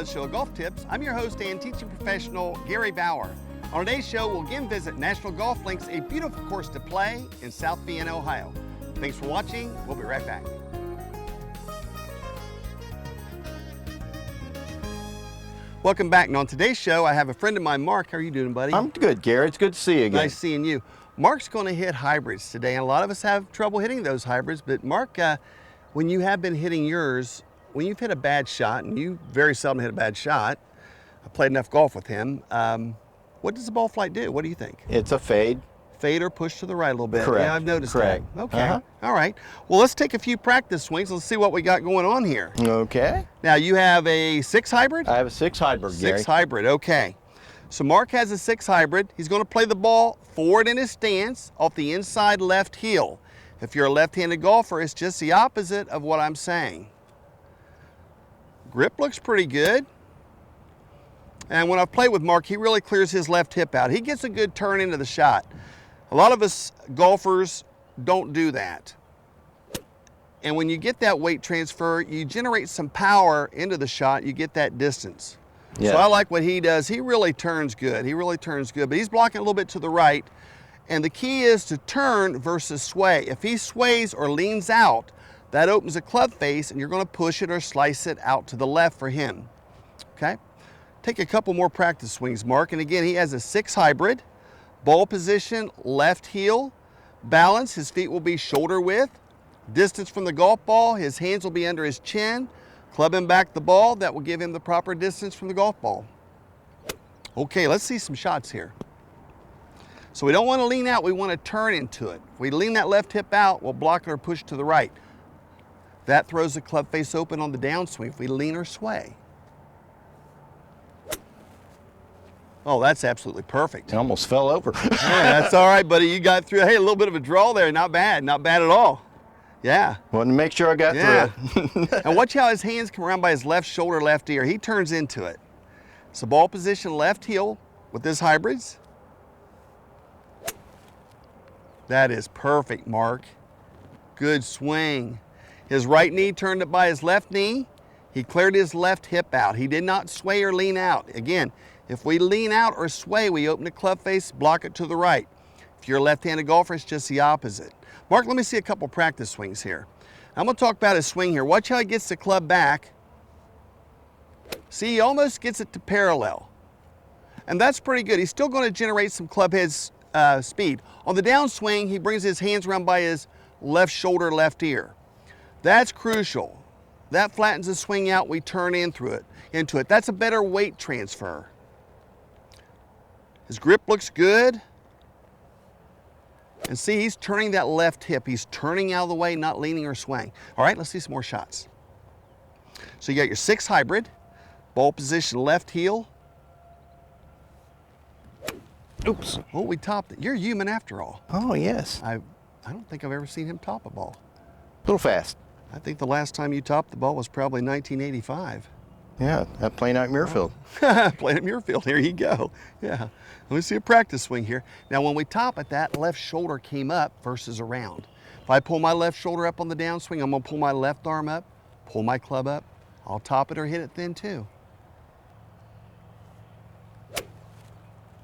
another show of Golf Tips. I'm your host and teaching professional, Gary Bauer. On today's show, we'll again visit National Golf Links, a beautiful course to play in South Vienna, Ohio. Thanks for watching. We'll be right back. Welcome back. And on today's show, I have a friend of mine, Mark. How are you doing, buddy? I'm good, Gary. It's good to see you again. Nice seeing you. Mark's going to hit hybrids today, and a lot of us have trouble hitting those hybrids. But Mark, when you have been hitting yours, when you've hit a bad shot, and you very seldom hit a bad shot, I played enough golf with him. What does the ball flight do? What do you think? It's a fade. Fade or push to the right a little bit. Correct. Yeah, I've noticed Correct. that. Okay. All right. Well, let's take a few practice swings. Let's see what we got going on here. Okay. Now, you have a 6 hybrid? I have a 6 hybrid, Gary. 6 hybrid, okay. So Mark has a 6 hybrid. He's going to play the ball forward in his stance off the inside left heel. If you're a left-handed golfer, it's just the opposite of what I'm saying. Grip looks pretty good. And when I've played with Mark, he really clears his left hip out. He gets a good turn into the shot. A lot of us golfers don't do that. And when you get that weight transfer, you generate some power into the shot, you get that distance. Yeah. So I like what he does. He really turns good. He really turns good, but he's blocking a little bit to the right. And the key is to turn versus sway. If he sways or leans out, that opens a club face and you're going to push it or slice it out to the left for him. Okay? Take a couple more practice swings, Mark. And again, he has a 6 hybrid. Ball position, left heel. Balance, his feet will be shoulder width. Distance from the golf ball, his hands will be under his chin. Club him back the ball, that will give him the proper distance from the golf ball. Okay, let's see some shots here. So we don't want to lean out, we want to turn into it. If we lean that left hip out, we'll block it or push to the right. That throws the club face open on the downswing if we lean or sway. Oh, that's absolutely perfect. It almost fell over. Yeah, that's all right, buddy. You got through. Hey, a little bit of a draw there. Not bad. Not bad at all. Yeah. Wanted to make sure I got through. And watch how his hands come around by his left shoulder, left ear. He turns into it. So ball position, left heel with his hybrids. That is perfect, Mark. Good swing. His right knee turned up by his left knee. He cleared his left hip out. He did not sway or lean out. Again, if we lean out or sway, we open the club face, block it to the right. If you're a left-handed golfer, it's just the opposite. Mark, let me see a couple practice swings here. I'm going to talk about his swing here. Watch how he gets the club back. See, he almost gets it to parallel. And that's pretty good. He's still going to generate some club head speed. On the downswing, he brings his hands around by his left shoulder, left ear. That's crucial. That flattens the swing out. We turn into it. That's a better weight transfer. His grip looks good. And see, he's turning that left hip. He's turning out of the way, not leaning or swaying. All right, let's see some more shots. So you got your 6 hybrid, ball position, left heel. Oops. Oh, we topped it. You're human after all. Oh, yes. I don't think I've ever seen him top a ball. A little fast. I think the last time you topped the ball was probably 1985. Yeah, that playing out Muirfield. Playing at Muirfield, here you go. Yeah, let me see a practice swing here. Now when we top it, that left shoulder came up versus around. If I pull my left shoulder up on the downswing, I'm gonna pull my left arm up, pull my club up. I'll top it or hit it thin too.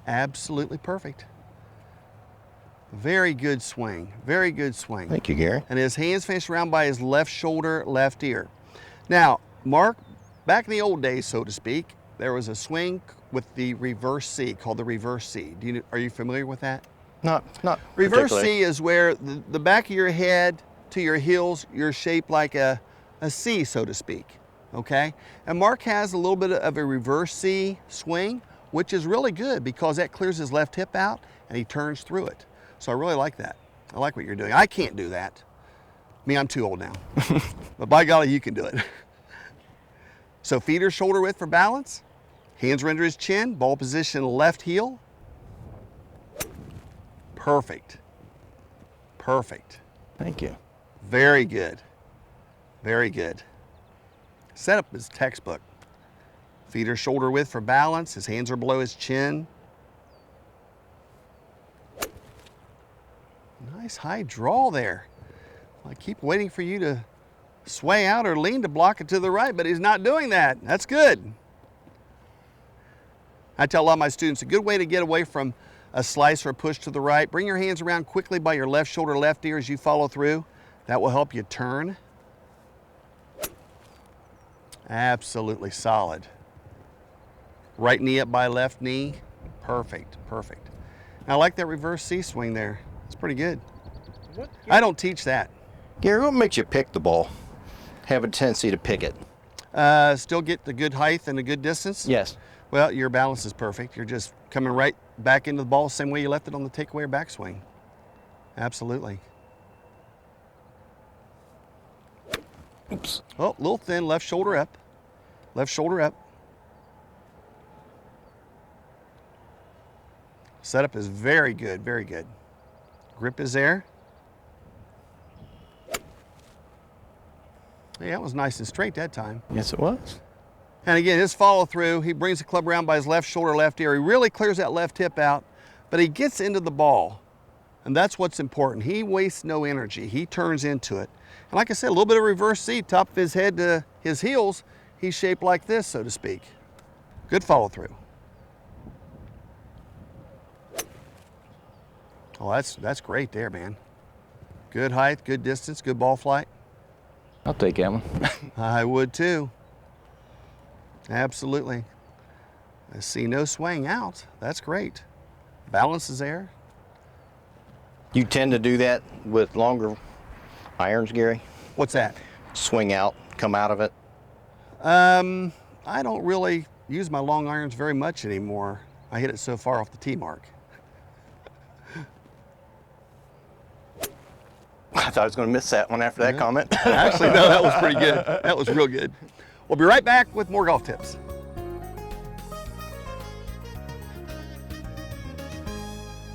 Absolutely perfect. Very good swing, very good swing. Thank you, Gary. And his hands finish around by his left shoulder, left ear. Now, Mark, back in the old days, so to speak, there was a swing with the reverse C called the reverse C. Are you familiar with that? Not Reverse C is where the back of your head to your heels, you're shaped like a C, so to speak, okay? And Mark has a little bit of a reverse C swing, which is really good because that clears his left hip out and he turns through it. So I really like that. I like what you're doing. I can't do that. Me, I'm too old now. But by golly, you can do it. So feet are shoulder width for balance. Hands are under his chin. Ball position left heel. Perfect. Perfect. Thank you. Very good. Very good. Setup is textbook. Feet are shoulder width for balance. His hands are below his chin. Nice high draw there. I keep waiting for you to sway out or lean to block it to the right, but he's not doing that. That's good. I tell a lot of my students, a good way to get away from a slice or a push to the right, bring your hands around quickly by your left shoulder, left ear as you follow through. That will help you turn. Absolutely solid. Right knee up by left knee. Perfect, perfect. And I like that reverse C swing there. It's pretty good. I don't teach that. Gary, what makes you pick the ball? Have a tendency to pick it? Still get the good height and the good distance? Yes. Well, your balance is perfect. You're just coming right back into the ball the same way you left it on the takeaway or backswing. Absolutely. Oops. Oh, a little thin, left shoulder up. Left shoulder up. Setup is very good, very good. Grip is there. Yeah, that was nice and straight that time. Yes, it was. And again, his follow through, he brings the club around by his left shoulder, left ear. He really clears that left hip out, but he gets into the ball. And that's what's important. He wastes no energy. He turns into it. And like I said, a little bit of reverse C, top of his head to his heels. He's shaped like this, so to speak. Good follow through. Oh, that's great there, man. Good height, good distance, good ball flight. I'll take that one. I would too. Absolutely. I see no swaying out. That's great. Balance is there. You tend to do that with longer irons, Gary? What's that? Swing out, come out of it? I don't really use my long irons very much anymore. I hit it so far off the tee mark. I thought I was going to miss that one after that comment. Actually, no, that was pretty good. That was real good. We'll be right back with more golf tips.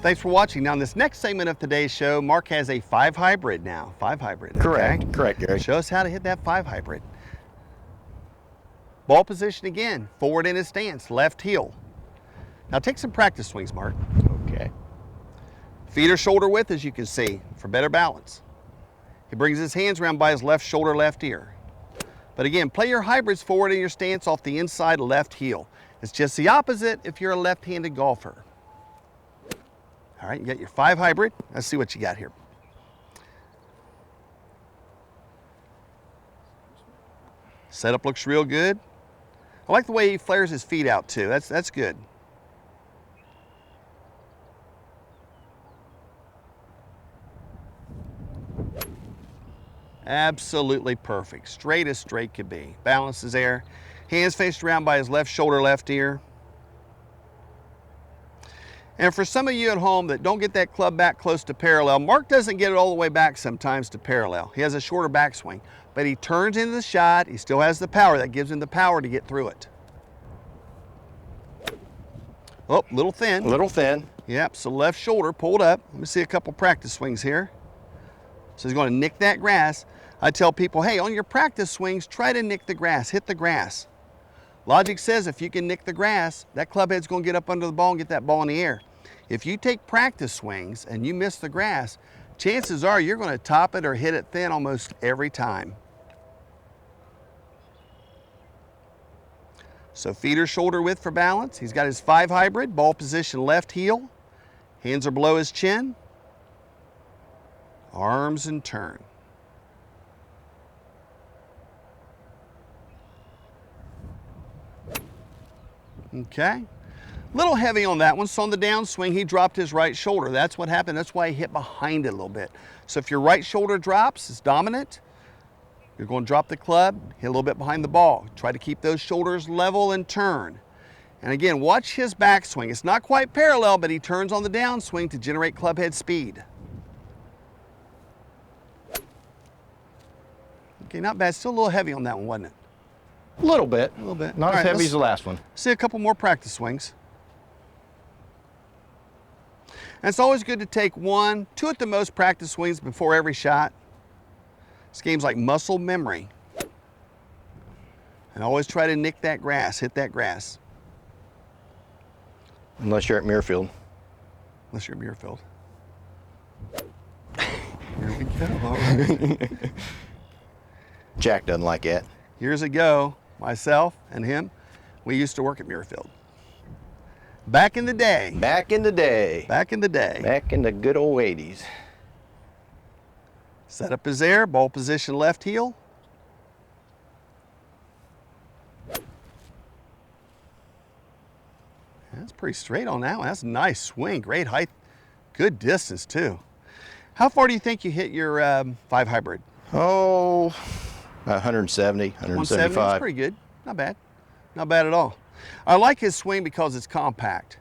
Thanks for watching. Now, in this next segment of today's show, Mark has a 5 hybrid now. 5 hybrid. Correct, okay? correct, Gary. Show us how to hit that 5 hybrid. Ball position again, forward in his stance, left heel. Now take some practice swings, Mark. Okay. Feet are shoulder width, as you can see, for better balance. He brings his hands around by his left shoulder, left ear. But again, play your hybrids forward in your stance off the inside left heel. It's just the opposite if you're a left-handed golfer. All right, you got your 5 hybrid. Let's see what you got here. Setup looks real good. I like the way he flares his feet out too. That's good. Absolutely perfect. Straight as straight could be. Balance is there. Hands faced around by his left shoulder, left ear. And for some of you at home that don't get that club back close to parallel, Mark doesn't get it all the way back sometimes to parallel. He has a shorter backswing, but he turns into the shot. He still has the power. That gives him the power to get through it. Oh, little thin. A little thin. Yep, so left shoulder pulled up. Let me see a couple practice swings here. So he's going to nick that grass. I tell people, hey, on your practice swings, try to nick the grass, hit the grass. Logic says if you can nick the grass, that club head's going to get up under the ball and get that ball in the air. If you take practice swings and you miss the grass, chances are you're going to top it or hit it thin almost every time. So feet are shoulder width for balance. He's got his 5 hybrid, ball position left heel. Hands are below his chin. Arms and turn. Okay. A little heavy on that one. So on the downswing, he dropped his right shoulder. That's what happened. That's why he hit behind it a little bit. So if your right shoulder drops, it's dominant. You're going to drop the club, hit a little bit behind the ball. Try to keep those shoulders level and turn. And again, watch his backswing. It's not quite parallel, but he turns on the downswing to generate club head speed. Okay, not bad. Still a little heavy on that one, wasn't it? A little bit. A little bit. Not All as right, heavy as the last one. See a couple more practice swings. And it's always good to take 1, 2 at the most practice swings before every shot. This game's like muscle memory. And always try to nick that grass, hit that grass. Unless you're at Muirfield. Unless you're at Muirfield. Here we go. All right. Jack doesn't like it. Years ago, myself and him, we used to work at Muirfield. Back in the day. Back in the day. Back in the day. Back in the good old 80s. Setup is there, ball position left heel. That's pretty straight on that one. That's a nice swing, great height, good distance too. How far do you think you hit your 5 hybrid? Oh, 170, 170, 175. that's pretty good, not bad. Not bad at all. I like his swing because it's compact.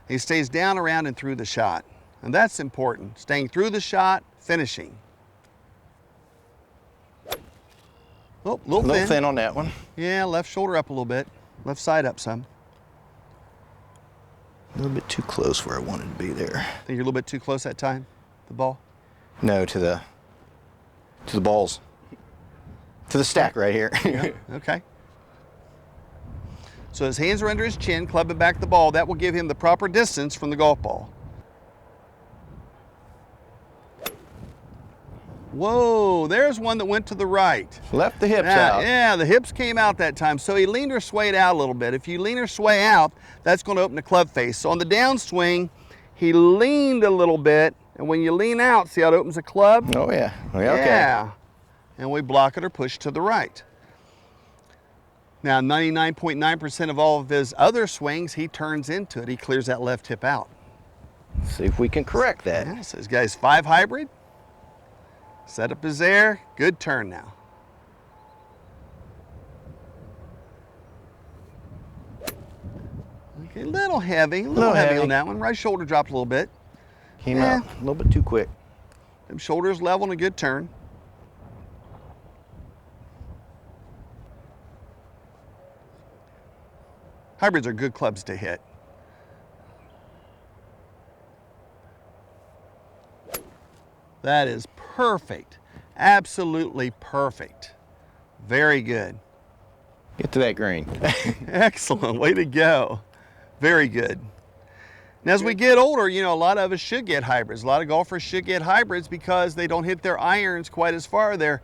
He stays down, around, and through the shot. And that's important, staying through the shot, finishing. Oh, a little thin on that one. Yeah, left shoulder up a little bit. Left side up some. A little bit too close where I wanted to be there. Think you're a little bit too close that time, the ball? No, to the balls. To the stack right here. Yeah, okay. So his hands are under his chin, clubbing back the ball. That will give him the proper distance from the golf ball. Whoa, there's one that went to the right. Left the hips out. Yeah, the hips came out that time. So he leaned or swayed out a little bit. If you lean or sway out, that's going to open the club face. So on the downswing, he leaned a little bit. And when you lean out, see how it opens the club? Oh, yeah. Okay. Yeah. And we block it or push to the right. Now, 99.9% of all of his other swings, he turns into it. He clears that left hip out. See if we can correct that. Yeah, so this guy's 5 hybrid. Setup is there. Good turn now. Okay, a little heavy. A little heavy on that one. Right shoulder dropped a little bit. Came out a little bit too quick. Them shoulders level and a good turn. Hybrids are good clubs to hit. That is perfect. Absolutely perfect. Very good. Get to that green. Excellent. Way to go. Very good. And as we get older, you know, a lot of us should get hybrids. A lot of golfers should get hybrids because they don't hit their irons quite as far. They're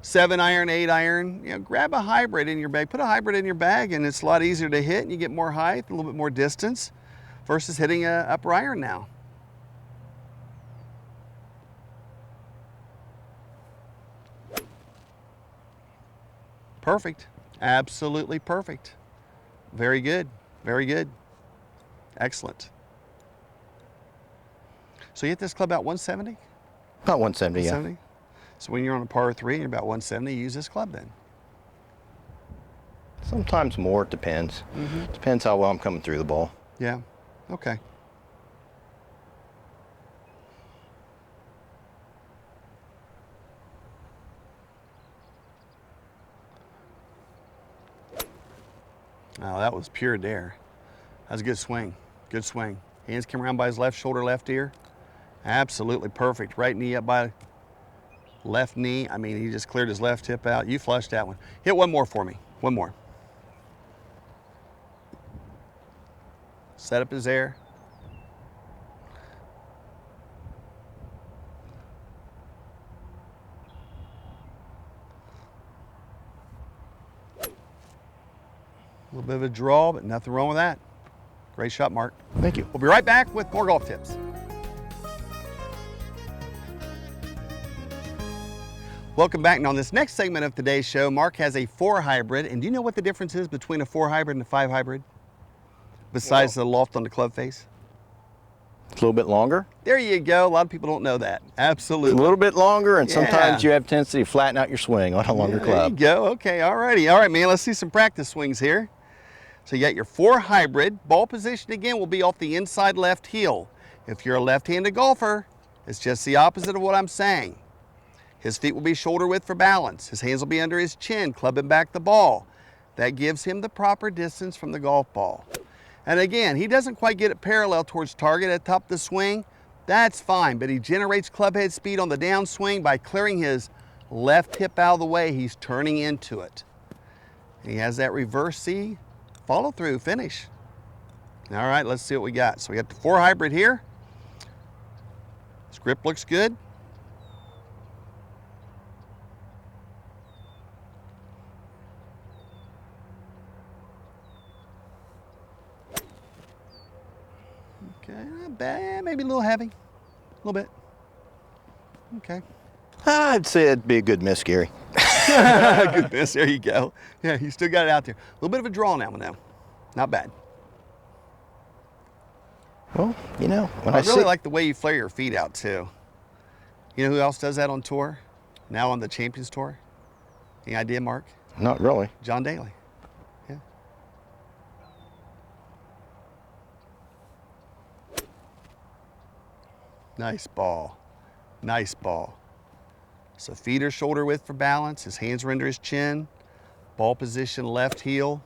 7-iron, 8-iron. You know, grab a hybrid in your bag. Put a hybrid in your bag and it's a lot easier to hit and you get more height, a little bit more distance versus hitting a upper iron now. Perfect. Absolutely perfect. Very good. Very good. Excellent. So you hit this club about 170? About 170, 170? yeah. So when you're on a par 3 and you're about 170, you use this club then? Sometimes more, it depends. Depends how well I'm coming through the ball. Yeah, okay. Oh, that was pure dare. That was a good swing. Good swing. Hands came around by his left shoulder, left ear. Absolutely perfect. Right knee up by left knee. I mean, he just cleared his left hip out. You flushed that one. Hit one more for me. One more. Setup is there. A little bit of a draw, but nothing wrong with that. Great shot, Mark. Thank you. We'll be right back with more golf tips. Welcome back. Now, on this next segment of today's show, Mark has a 4 hybrid. And do you know what the difference is between a 4 hybrid and a 5 hybrid? Besides the loft on the club face? It's a little bit longer. There you go. A lot of people don't know that. Absolutely. A little bit longer, and Yeah. sometimes you have tendency to flatten out your swing on a longer There you club. go. Okay, all righty. All right, man, let's see some practice swings here. So you got your 4 hybrid. Ball position again will be off the inside left heel. If you're a left-handed golfer, it's just the opposite of what I'm saying. His feet will be shoulder width for balance. His hands will be under his chin, clubbing back the ball. That gives him the proper distance from the golf ball. And again, he doesn't quite get it parallel towards target at the top of the swing. That's fine, but he generates club head speed on the downswing by clearing his left hip out of the way. He's turning into it. He has that reverse C, follow through, finish. All right, let's see what we got. So we got the 4 hybrid here. This grip looks good. bad. Maybe a little heavy. A little bit. Okay. I'd say it'd be a good miss, Gary. Good miss. There you go. Yeah, you still got it out there. A little bit of a draw on that one, though. Not bad. Well, you know, when I really like the way you flare your feet out, too. You know who else does that on tour? Now on the Champions Tour? Any idea, Mark? Not really. John Daly. Yeah. Nice ball. Nice ball. So feet are shoulder width for balance. His hands are under his chin. Ball position left heel.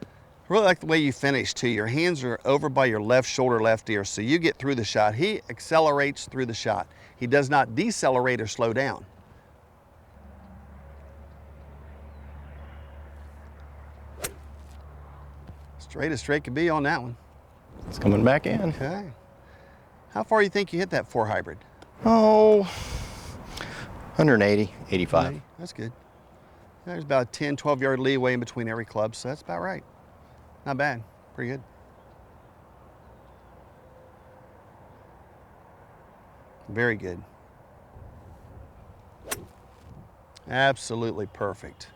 I really like the way you finish too. Your hands are over by your left shoulder, left ear, so you get through the shot. He accelerates through the shot. He does not decelerate or slow down. Straight as straight could be on that one. It's coming back in. Okay. How far do you think you hit that 4 hybrid? Oh, 180, 85. 80. That's good. There's about a 10, 12 yard leeway in between every club, so that's about right. Not bad. Pretty good. Very good. Absolutely perfect.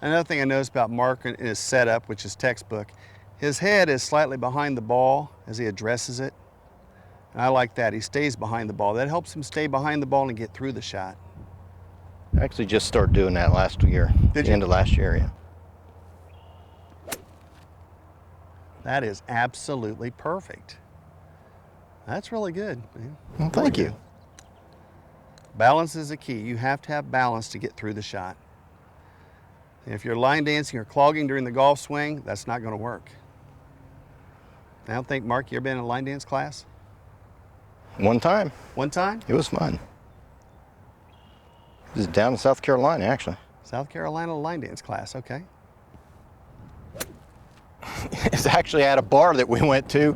Another thing I noticed about Mark in his setup, which is textbook, his head is slightly behind the ball as he addresses it. And I like that. He stays behind the ball. That helps him stay behind the ball and get through the shot. I actually just started doing that last year. Did the you? end of last year, yeah. That is absolutely perfect. That's really good, man. Well, thank you. Balance is a key. You have to have balance to get through the shot. And if you're line dancing or clogging during the golf swing, that's not going to work. I don't think, Mark, you ever been in a line dance class? One time. One time? It was fun. It was down in South Carolina, actually. South Carolina line dance class, okay. It's actually at a bar that we went to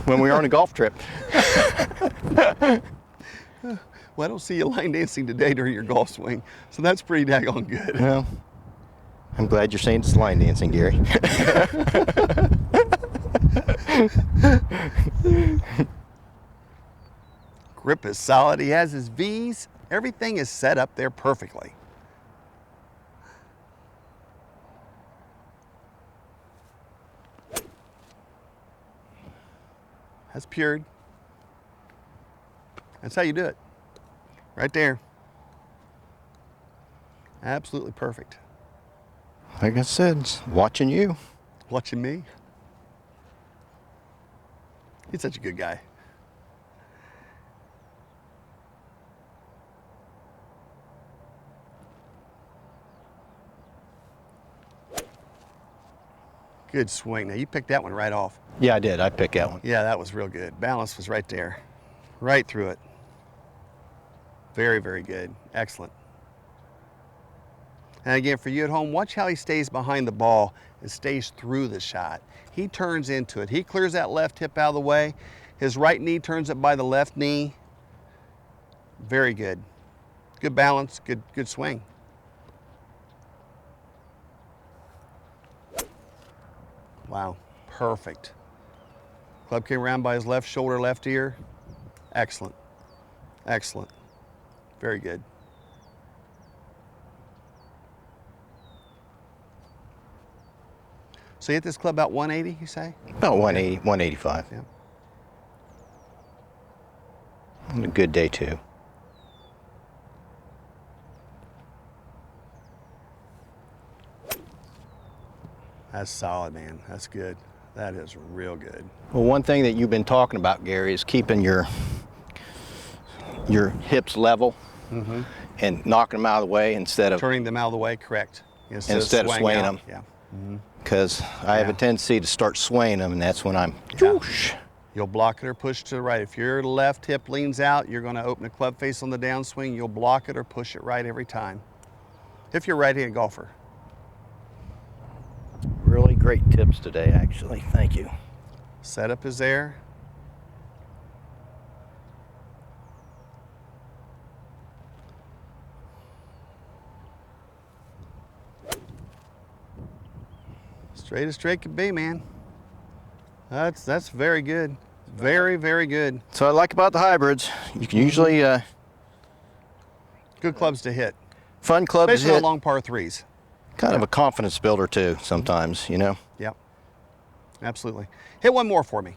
when we were on a golf trip. Well, I don't see you line dancing today during your golf swing, so that's pretty daggone good. Well, I'm glad you're saying it's line dancing, Gary. Grip is solid. He has his V's. Everything is set up there perfectly. That's pured. That's how you do it. Right there. Absolutely perfect. Like I said, it's watching you. Watching me. He's such a good guy. Good swing. Now you picked that one right off. Yeah, I did. I picked that one. Yeah, that was real good. Balance was right there. Right through it. Very, very good. Excellent. And again, for you at home, watch how he stays behind the ball and stays through the shot. He turns into it. He clears that left hip out of the way. His right knee turns up by the left knee. Very good. Good balance, good swing. Wow, perfect. Club came around by his left shoulder, left ear. Excellent, excellent. Very good. So you hit this club about 180, you say? About 180, 185. Yeah. On a good day, too. That's solid, man. That's good. That is real good. Well, one thing that you've been talking about, Gary, is keeping your hips level and knocking them out of the way instead of Turning them out of the way, correct. instead of swaying them. Yeah. Because I have a tendency to start swaying them, and that's when I'm whoosh. You'll block it or push to the right. If your left hip leans out, you're going to open the club face on the downswing. You'll block it or push it right every time. If you're a right-handed golfer. Really great tips today, actually. Thank you. Setup is there. Straight as straight could be, man. That's very good. Very, very good. So I like about the hybrids, you can usually Good clubs to hit, fun clubs to especially on hit. long par threes. Kind of a confidence builder too sometimes, you know. Yep, absolutely. Hit one more for me.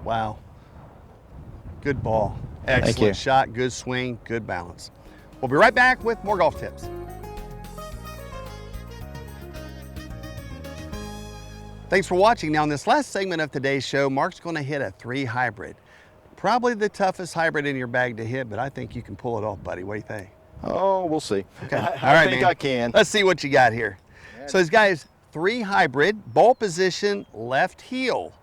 Wow. Good ball. you. Excellent shot, good swing, good balance. We'll be right back with more golf tips. Thanks for watching. Now in this last segment of today's show, Mark's going to hit a 3 hybrid. Probably the toughest hybrid in your bag to hit, but I think you can pull it off, buddy. What do you think? Oh, we'll see. Okay. I think I can. Let's see what you got here. So this guy is 3 hybrid, ball position, left heel.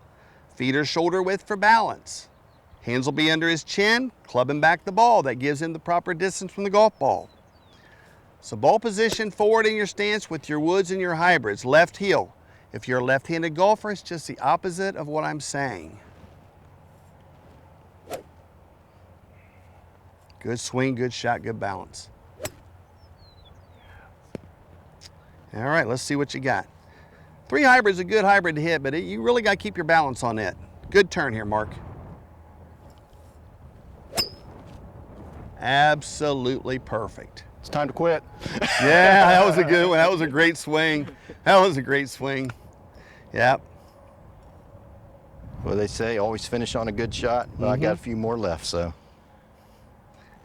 Feet are shoulder width for balance. Hands will be under his chin, clubbing back the ball. That gives him the proper distance from the golf ball. So ball position forward in your stance with your woods and your hybrids, left heel. If you're a left-handed golfer, it's just the opposite of what I'm saying. Good swing, good shot, good balance. All right, let's see what you got. 3 hybrid's a good hybrid to hit, but you really got to keep your balance on it. Good turn here, Mark. Absolutely perfect. It's time to quit. Yeah, that was a good one. That was a great swing. That was a great swing. Yep. Well, they say always finish on a good shot. Well, I got a few more left, so.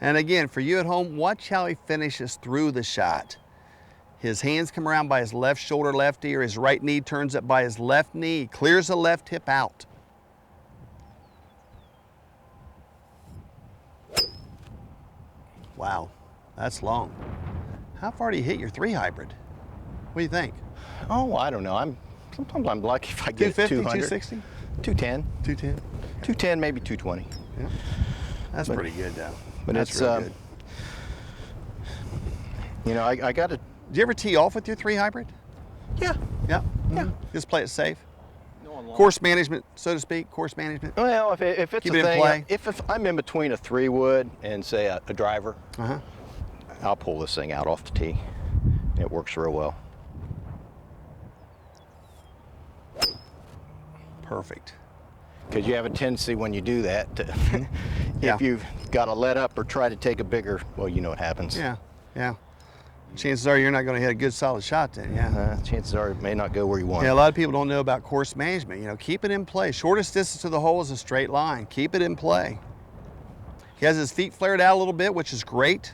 And again, for you at home, watch how he finishes through the shot. His hands come around by his left shoulder, left ear. His right knee turns up by his left knee. Clears the left hip out. Wow, that's long. How far do you hit your 3 hybrid? What do you think? Oh, I don't know. Sometimes I'm lucky if I get 250, 200. 260? 210. 210? 210, maybe 220. Yeah. That's pretty good, though. But That's it's, real good. you know, I got to. Do you ever tee off with your 3 hybrid? Yeah. Yeah. Yeah. Just play it safe. Course management, so to speak. Course management. Well, if it's Keep a it in thing, play. if I'm in between a 3-wood and say a driver, I'll pull this thing out off the tee. It works real well. Perfect. Because you have a tendency when you do that to, Yeah. if you've got to let up or try to take a bigger, well, you know what happens. Yeah. Yeah. Chances are you're not going to hit a good solid shot then. Yeah. Chances are it may not go where you want. Yeah, a lot of people don't know about course management. You know, keep it in play. Shortest distance to the hole is a straight line. Keep it in play. He has his feet flared out a little bit, which is great.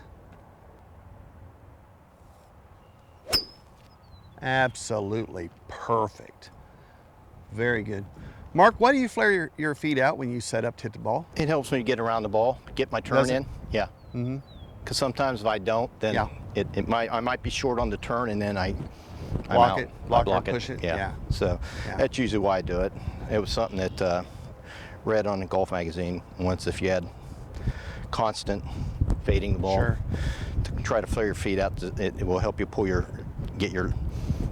Absolutely perfect. Very good. Mark, why do you flare your feet out when you set up to hit the ball? It helps me get around the ball, get my turn Does it? in. Yeah. Because sometimes if I don't, then Yeah. I might be short on the turn, and then I'm Block out. it, I block block or it. push it, Yeah. yeah. So Yeah. that's usually why I do it. It was something that read on a golf magazine once. If you had constant fading the ball, Sure. to try to flare your feet out, it will help you get your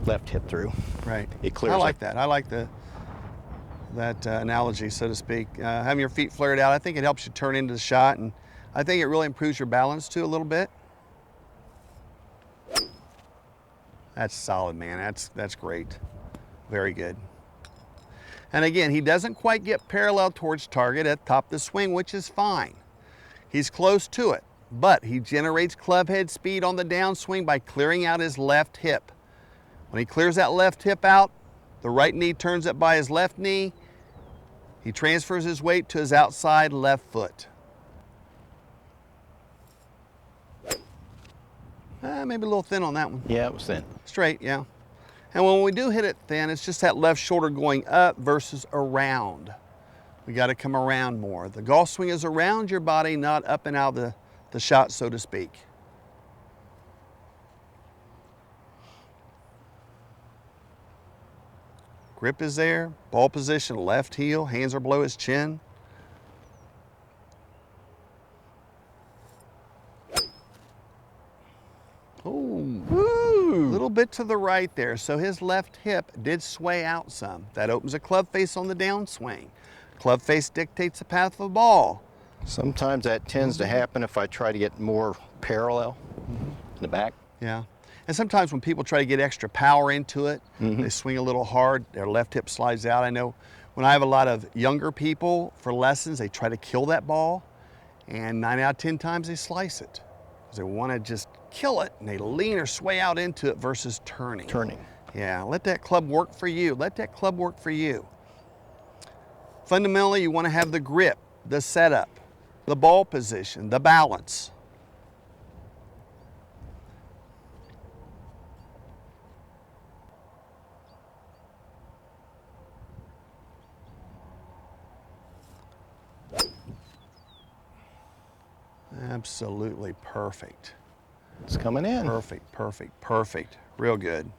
left hip through. Right. It clears I like it. that. I like that analogy, so to speak. Having your feet flared out, I think it helps you turn into the shot, and I think it really improves your balance too a little bit. That's solid, man. That's great. Very good. And again, he doesn't quite get parallel towards target at the top of the swing, which is fine. He's close to it, but he generates club head speed on the downswing by clearing out his left hip. When he clears that left hip out, the right knee turns up by his left knee. He transfers his weight to his outside left foot. Maybe a little thin on that one. Yeah, it was thin. Straight, yeah. And when we do hit it thin, it's just that left shoulder going up versus around. We got to come around more. The golf swing is around your body, not up and out the shot, so to speak. Grip is there, ball position, left heel, hands are below his chin. A little bit to the right there, so his left hip did sway out some. That opens a club face on the downswing. Club face dictates the path of the ball. Sometimes that tends to happen if I try to get more parallel in the back. Yeah. And sometimes when people try to get extra power into it, they swing a little hard, their left hip slides out. I know when I have a lot of younger people for lessons, they try to kill that ball, and 9 out of 10 times they slice it. Because they want to just kill it, and they lean or sway out into it versus turning. Yeah, let that club work for you. Let that club work for you. Fundamentally, you want to have the grip, the setup, the ball position, the balance. Absolutely perfect. It's coming in. Perfect, perfect, perfect. Real good.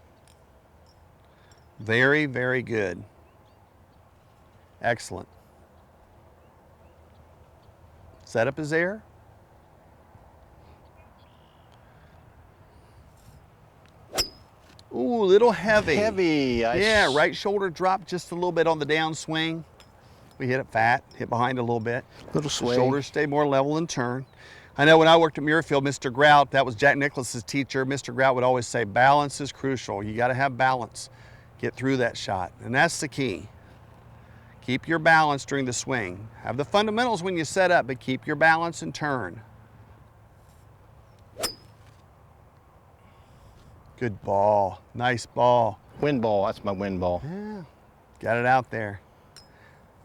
Very, very good. Excellent. Setup is there. Ooh, a little heavy. Heavy. Yeah, right shoulder drop just a little bit on the downswing. We hit it fat, hit behind a little bit. Little sway. The shoulders stay more level and turn. I know when I worked at Muirfield, Mr. Grout, that was Jack Nicklaus's teacher. Mr. Grout would always say, balance is crucial. You got to have balance. Get through that shot. And that's the key. Keep your balance during the swing. Have the fundamentals when you set up, but keep your balance and turn. Good ball. Nice ball. Wind ball. That's my wind ball. Yeah. Got it out there.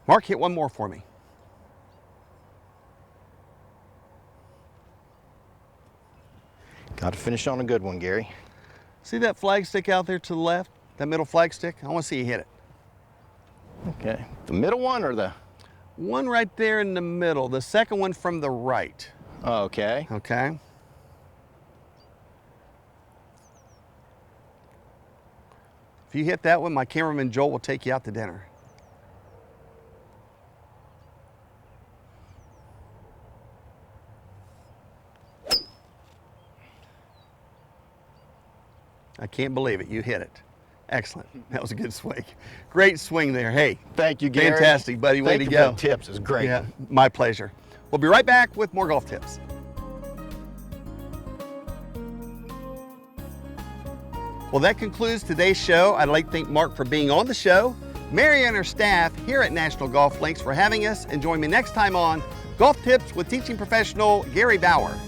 Mark, hit one more for me. Got to finish on a good one, Gary. See that flag stick out there to the left? That middle flag stick? I want to see you hit it. Okay. The middle one or the? One right there in the middle. The second one from the right. Okay. Okay. If you hit that one, my cameraman Joel will take you out to dinner. I can't believe it. You hit it. Excellent. That was a good swing. Great swing there. Hey. Thank you, Gary. Fantastic, buddy. Way to go. Thank you for the tips. It's great. Yeah, my pleasure. We'll be right back with more golf tips. Well, that concludes today's show. I'd like to thank Mark for being on the show, Mary and her staff here at National Golf Links for having us, and join me next time on Golf Tips with teaching professional Gary Bauer.